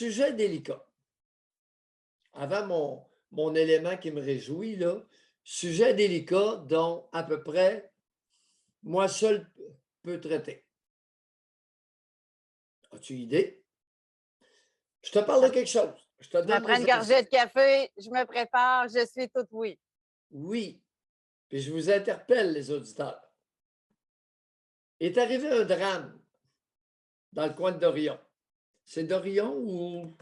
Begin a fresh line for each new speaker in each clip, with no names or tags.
sujet délicat. Avant mon élément qui me réjouit, là, sujet délicat dont à peu près moi seul peux traiter. As-tu idée? Je te parle de quelque chose. Je te
Je me
donne
prends
les
une
indices.
gorgée de café, je me prépare, je suis toute oui.
Oui, puis je vous interpelle, les auditeurs. Est arrivé un drame dans le coin de Dorion. C'est Dorion ou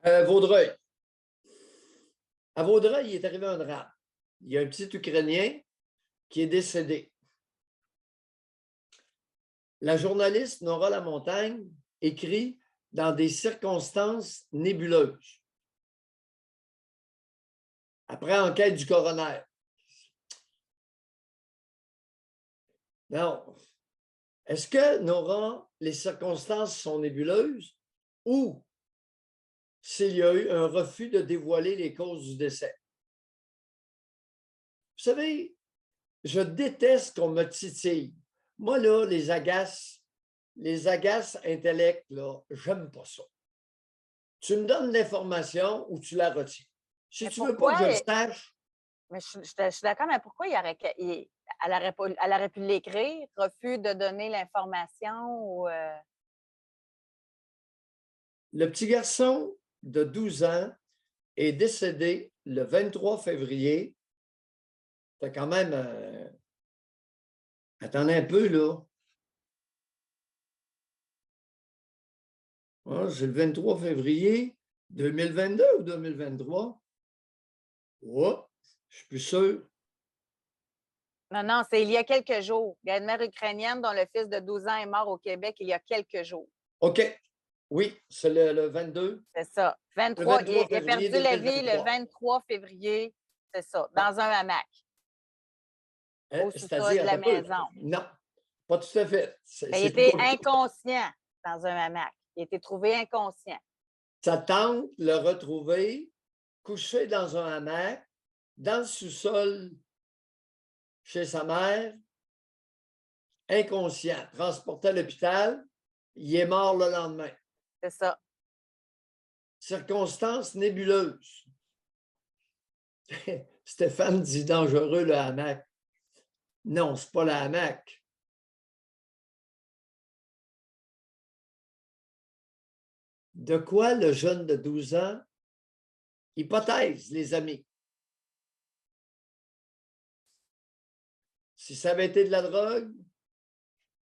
Vaudreuil? À Vaudreuil, il est arrivé un drame. Il y a un petit Ukrainien qui est décédé. La journaliste Nora Lamontagne écrit dans des circonstances nébuleuses. Après enquête du coroner. Non. Est-ce que, Nora, les circonstances sont nébuleuses ou s'il y a eu un refus de dévoiler les causes du décès? Vous savez, je déteste qu'on me titille. Moi, là, les agaces intellects, là, j'aime pas ça. Tu me donnes l'information ou tu la retiens. Si
Mais
tu veux pas que
pourquoi?
je le sache,
Mais je suis d'accord, mais pourquoi elle aurait pu l'écrire, refus de donner l'information ou.
le petit garçon de 12 ans est décédé le 23 février. Fait quand même, attendez un peu, là. Ah, c'est le 23 février 2022 ou 2023? Oh, je suis plus sûr.
Non, non, c'est il y a quelques jours. Il y a une mère ukrainienne dont le fils de 12 ans est mort au Québec il y a quelques jours.
OK. Oui, c'est le 22,
C'est ça.
le
23,
23
il a
février
perdu la vie le
2023.
23 février, c'est ça,
Ouais.
dans un hamac, au sous-sol de
C'est-à-dire,
la
un peu.
maison.
Non, pas tout à fait.
Ben, il
C'est plus
était
compliqué.
inconscient dans un hamac. Il a été trouvé inconscient.
Sa tante l'a retrouvé couché dans un hamac, dans le sous-sol chez sa mère, inconscient, transporté à l'hôpital. Il est mort le lendemain.
C'est ça.
Circonstances nébuleuses. Stéphane dit dangereux le hamac. Non, c'est pas le hamac. De quoi le jeune de 12 ans? Hypothèse, les amis. Si ça avait été de la drogue, on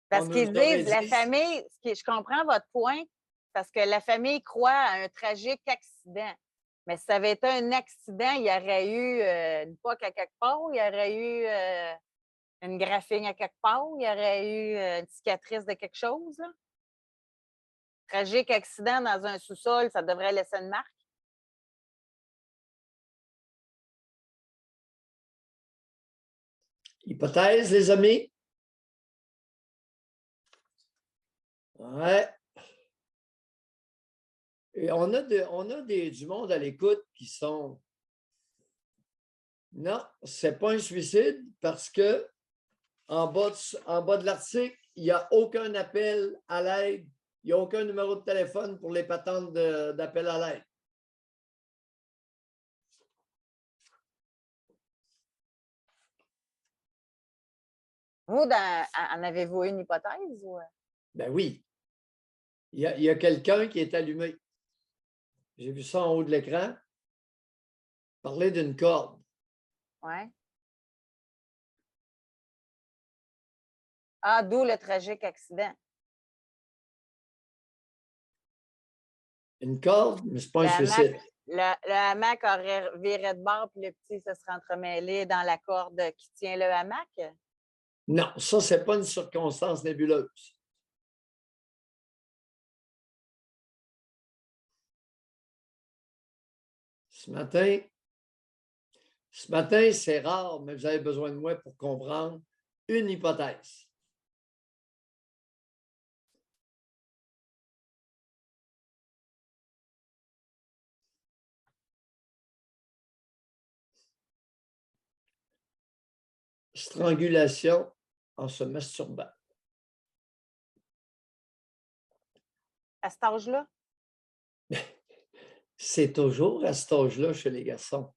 Parce
nous
qu'ils
aurait
disent, la
dit.
famille, je comprends votre point, parce que la famille croit à un tragique accident. Mais si ça avait été un accident, il y aurait eu une poque à quelque part, il y aurait eu une graphine à quelque part, il y aurait eu une cicatrice de quelque chose. Là. Tragique accident dans un sous-sol, ça devrait laisser une marque.
Hypothèse, les amis. Ouais. Et on a du monde à l'écoute qui sont. Non, c'est pas un suicide parce que en bas de l'article, il n'y a aucun appel à l'aide. Il n'y a aucun numéro de téléphone pour les patentes d'appel à l'aide.
Vous, en avez-vous une hypothèse? Ou...
Ben oui, il y a quelqu'un qui est allumé. J'ai vu ça en haut de l'écran. Parler d'une corde.
Ouais. Ah, d'où le tragique accident.
Une corde, mais ce n'est pas un
Le hamac,
suicide.
le hamac aurait viré de bord, puis le petit se serait entremêlé dans la corde qui tient le hamac.
Non, ça, ce n'est pas une circonstance nébuleuse. Ce matin, c'est rare, mais vous avez besoin de moi pour comprendre une hypothèse. Strangulation en se masturbant.
à cet âge-là?
C'est toujours à cet âge-là chez les garçons.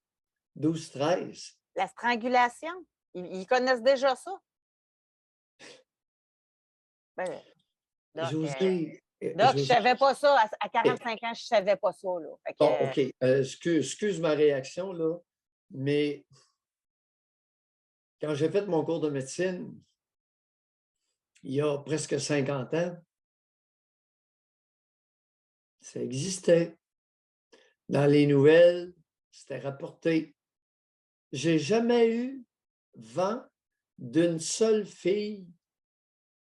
12-13.
La strangulation? Ils connaissent déjà ça? Ben, Doc,
Josée,
Doc, je savais pas ça. À 45 ans, je savais pas ça, là. Fait que,
bon, OK. Excuse ma réaction, là, mais quand j'ai fait mon cours de médecine, il y a presque 50 ans, ça existait. Dans les nouvelles, c'était rapporté. J'ai jamais eu vent d'une seule fille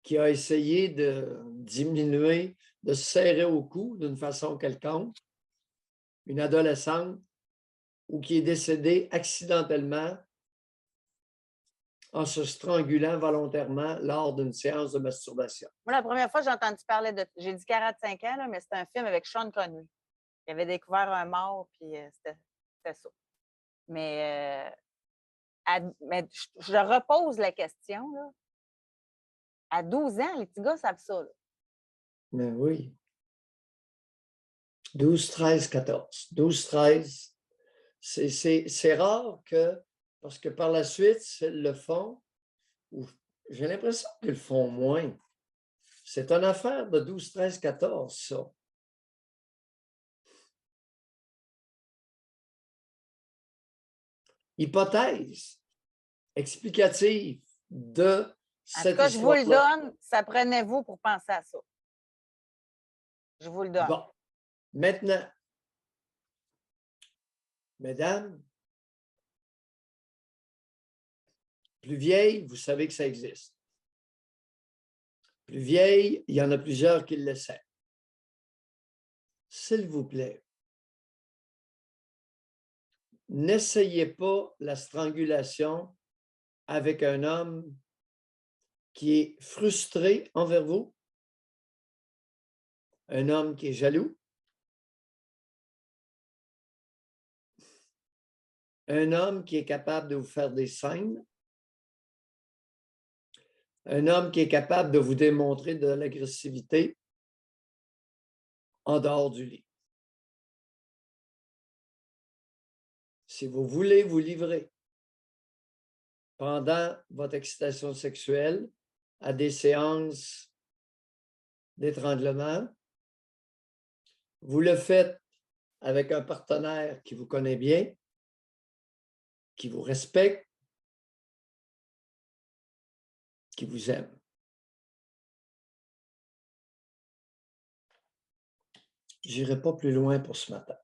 qui a essayé de diminuer, de se serrer au cou d'une façon quelconque, une adolescente, ou qui est décédée accidentellement en se strangulant volontairement lors d'une séance de masturbation.
moi, la première fois que j'ai entendu parler de. J'ai dit 45 ans, là, mais c'était un film avec Sean Connery. Il avait découvert un mort, puis c'était ça. Mais, mais je repose la question, là. À 12 ans, les petits gars savent ça, là.
Mais oui. 12, 13, 14. 12, 13. C'est rare que, parce que par la suite, ils le font, ou j'ai l'impression qu'ils le font moins. C'est une affaire de 12, 13, 14, ça. Hypothèse explicative de
En tout
cette
cas, je vous le
histoire-là.
donne, ça prenait vous pour penser à ça. Je vous le donne.
Bon, maintenant, mesdames, plus vieilles, vous savez que ça existe. Plus vieilles, il y en a plusieurs qui le savent. S'il vous plaît, n'essayez pas la strangulation avec un homme qui est frustré envers vous, un homme qui est jaloux, un homme qui est capable de vous faire des scènes, un homme qui est capable de vous démontrer de l'agressivité en dehors du lit. Si vous voulez vous livrer pendant votre excitation sexuelle à des séances d'étranglement, vous le faites avec un partenaire qui vous connaît bien, qui vous respecte, qui vous aime. Je n'irai pas plus loin pour ce matin.